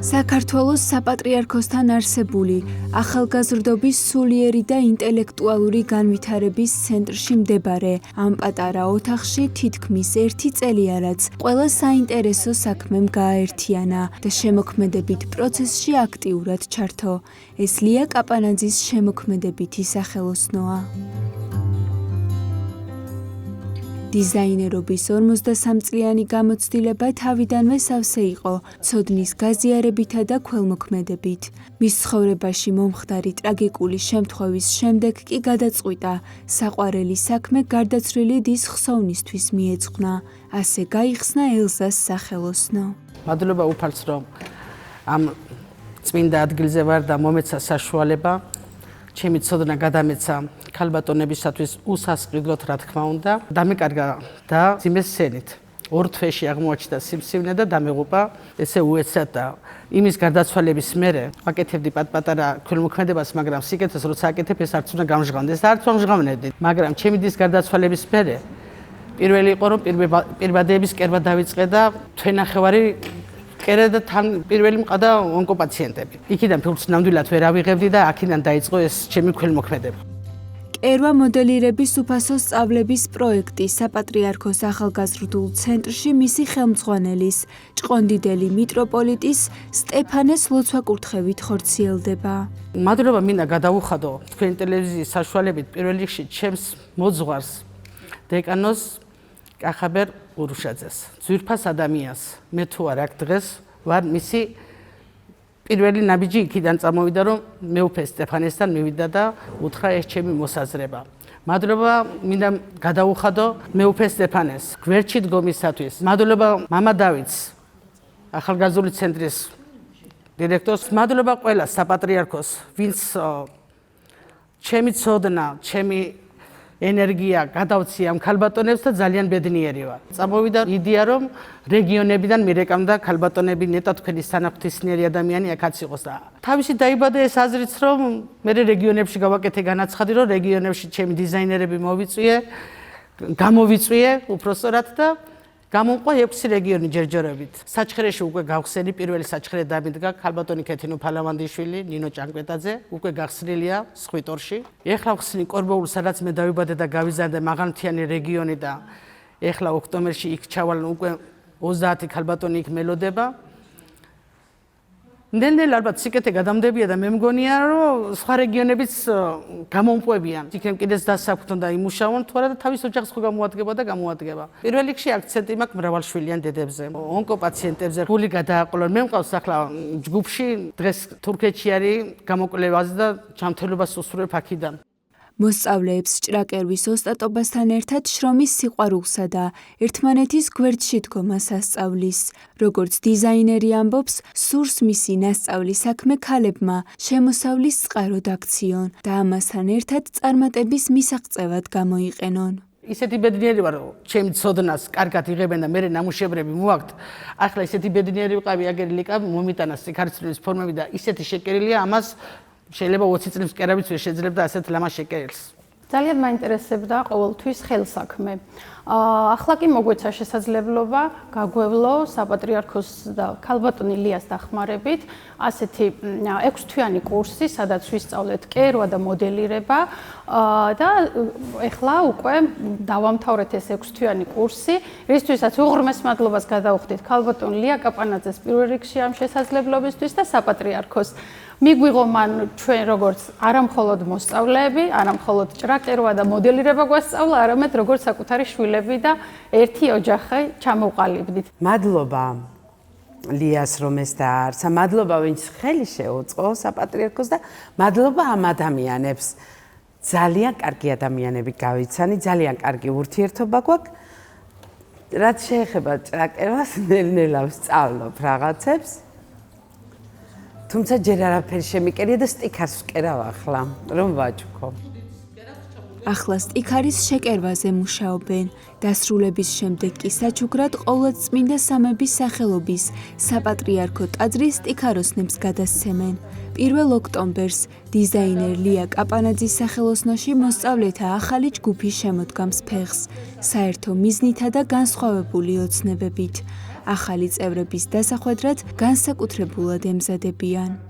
საქართველოს საპატრიარქოსთან არსებული ახალგაზრდობის სულიერი და ინტელექტუალური განვითარების ცენტრში მდებარე ამ პატარა ოთახში თითქმის 1 წელი არაც ყველა საინტერესო საქმემ გააერთიანა და შემოქმედებით პროცესში აქტიურად ჩართო. ეს ლია კაპანაძის შემოქმედებითი სახელოსნოა. დიზაინერობის 53 წლიანი გამოცდილება თავიდანვე სავსე იყო ცოდნის გაზიარებითა და ქველმოქმედებით. მის ცხოვრებაში მომხდარი ტრაგიკული შემთხვევის შემდეგ კი გადაწყვიტა საყვარელი საქმე გარდაცვლილი დის ხსოვნისთვის მიეძღვნა. ასე გაიხსნა ელზას სახელოსნო. მადლობა უფალს რომ ამ წმინდა ადგილზე ვარ და მომეცა საშუალება ჩემი ცოდნა გადამეცა ქალბატონებისათვის უსასყიდლოდ რა თქმა უნდა დამეკარგა და ძიმეს სცენით. 2 თვეში აღმოაჩნდა სიმსივნე და დამეღუპა ესე უეცად და იმის გარდაცვალების მერე ვაკეთებდი პატარა ქველმოქმედებას, მაგრამ სიკეთეს როცა აკეთებ ეს არც უნდა გამჟღავნდეს და არც მომჟღავნებდი. მაგრამ ჩემი დის გარდაცვალების მერე პირველი იყო რომ პირბადეების კერვა დავიწყე და თვენახევარი კერა და თან პირველი მყავდა ონკოპაციენტები. იქიდან ფილმს ნამდვილად ვერ ავიღებდი და აქედან დაიწყო ეს ჩემი ქველმოქმედება. კერვა მოდელირების უფასო სწავლების პროექტი საპატრიარქოს ახალგაზრდულ ცენტრში მისი ხელმძღვანელის ჭყონდიდელი მიტროპოლიტის სტეფანეს ლოცვა-კურთხევით ხორციელდება. მადლობა მინდა გადავუხადო თქვენი ტელევიზიის საშუალებით პირველ რიგში ჩემს მოძღვარს დეკანოს კახაბერ ურუშაძეს, ძვირფას ადამიანს. მე თუ არ აქ დღეს ვარ მისი პირველი ნაბიჯი იქიდან წამოვიდა რომ მეუფე სტეფანესთან მივიდა და უთხრა ეს ჩემი მოსაზრება. მადლობა მინდა გადავუხადო მეუფე სტეფანეს გვერდში დგომისათვის. მადლობა მამა დავითს ახალგაზრდული ცენტრის დირექტორს. მადლობა ყველა საპატრიარქოს ვინც ჩემი ცოდნა, ჩემი ენერგია გადავცია ამ ქალბატონებს და ძალიან ბედნიერი ვარ. წამოვიდა იდეა რომ რეგიონებიდან მირეკამდა ქალბატონები ნეტა თქვენი სანახვთისნიერი ადამიანი აქაც იყოს და თავისი დაიბადა ეს აზრიც რომ მე რეგიონებში გავაკეთე განაცხადი რომ რეგიონებში ჩემი დიზაინერები გამოვიწვიე უпростоრად და გამომყვა 6 რეგიონი ჯერჯერობით. საჩხერეში უკვე გავხსენი პირველი საჩხერე დამიდგა ქალბატონი ქეთინო ფალავანდიშვილი, ნინო ჭანკვეტაძე, უკვე გახსნილია სხვითორში. ეხლა ვხსნი კორბოულს, სადაც მე დავიბადე და გავიზარდე მაღალმთიანი რეგიონი და ეხლა ოქტომბერში იქ ჩავალ უკვე 30 ქალბატონი იქ მელოდება. ნელ-ნელა ალბათ სიკეთე გადამდებია და მე მგონია რომ სხვა რეგიონებიც გამომყვებიან. იქნებ კიდეც დასაქმთ და იმუშაონ თუ არა და თავის ოჯახს ხო გამოადგება და გამოადგება. პირველ რიგში აქცენტი მაქვს მრავალშვილიან დედებზე, ონკოპაციენტებზე. გული გადააყოლონ. მე მყავს ახლა ჯგუფში დღეს თურქეთში არის გამოკვლევაზე და ჯანმრთელობას უსურვებ აქედან. მოსწავლეებს ჭრაკერვის ოსტატობასთან ერთად შრომის სიყვარულსა და ერთმანეთის გვერდში დგომას ასწავლის. როგორც დიზაინერი ამბობს, სურს მისი ნასწავლი საქმე ქალებმა შემოსავლის წყაროდ აქციონ და ამასთან ერთად წარმატების მისაღწევად გამოიყენონ. ისეთი ბედნიერი ვარ რომ ჩემი ცოდნას კარგად იღებენ და მე ნამუშევრები მოაქვთ. ახლა ისეთი ბედნიერი ვიყავი აგერ ლიკა მომიტანა სიქარცლის ფორმები და ისეთი შეკერილია ამას შეიძლება 20 წლის კერავიც ვერ შეძლებდა ასეთ ლამას შეკერილს. ძალიან მაინტერესებდა ყოველთვის ხელსაქმე. ახლა კი მოგვეცა შესაძლებლობა გაგვევლო საპატრიარქოს და ქალბატონი ლიას დახმარებით ასეთი 6 თვიანი კურსი, სადაც ვისწავლეთ კერვა და მოდელირება და ეხლა უკვე დავამთავრეთ ეს 6 თვიანი კურსი, რისთვისაც უღრმეს მადლობას გადავხდით ქალბატონ ლია კაპანაძეს პირველ რიგში ამ შესაძლებლობისთვის და საპატრიარქოს. მიგვიღო მან ჩვენ როგორც არამხოლოდ მოსწავლეები, არამხოლოდ ჭრაკერვა და მოდელირება გვასწავლა, არამედ როგორც საკუთარი შვილები და ერთი ოჯახი ჩამოვყალიბდით. მადლობა ლიას რომ ეს დაარსა, მადლობა ვინც ხელი შეუწყო საპატრიარქოს და მადლობა ამ ადამიანებს. ძალიან კარგი ადამიანები გავიცანი, ძალიან კარგი ურთიერთობა გვაქვს. რაც შეეხება ჭრაკერვას, ნელ-ნელა ვსწავლობ რაღაცებს. თუმცა ჯერ არაფერი შემიკერია და სტიქარს ვკერავ ახლა, რომ ვაჭქო. ახლა სტიქარის შეკერვაზე მუშაობენ. დასრულების შემდეგ კი საჩუქრად ყოვლადწმინდა სამების სახელობის საპატრიარქო ტაძრის სტიქაროსნებს გადასცემენ. 1 ოქტომბერს დიზაინერ ლია კაპანაძის სახელოსნოში მოსწავლეთა ახალი ჯგუფი შემოდგამს ფეხს, საერთო მიზნითა და განსხვავებული ოცნებებით. ახალი წევრების დასახვედრად განსაკუთრებულად ემზადებიან.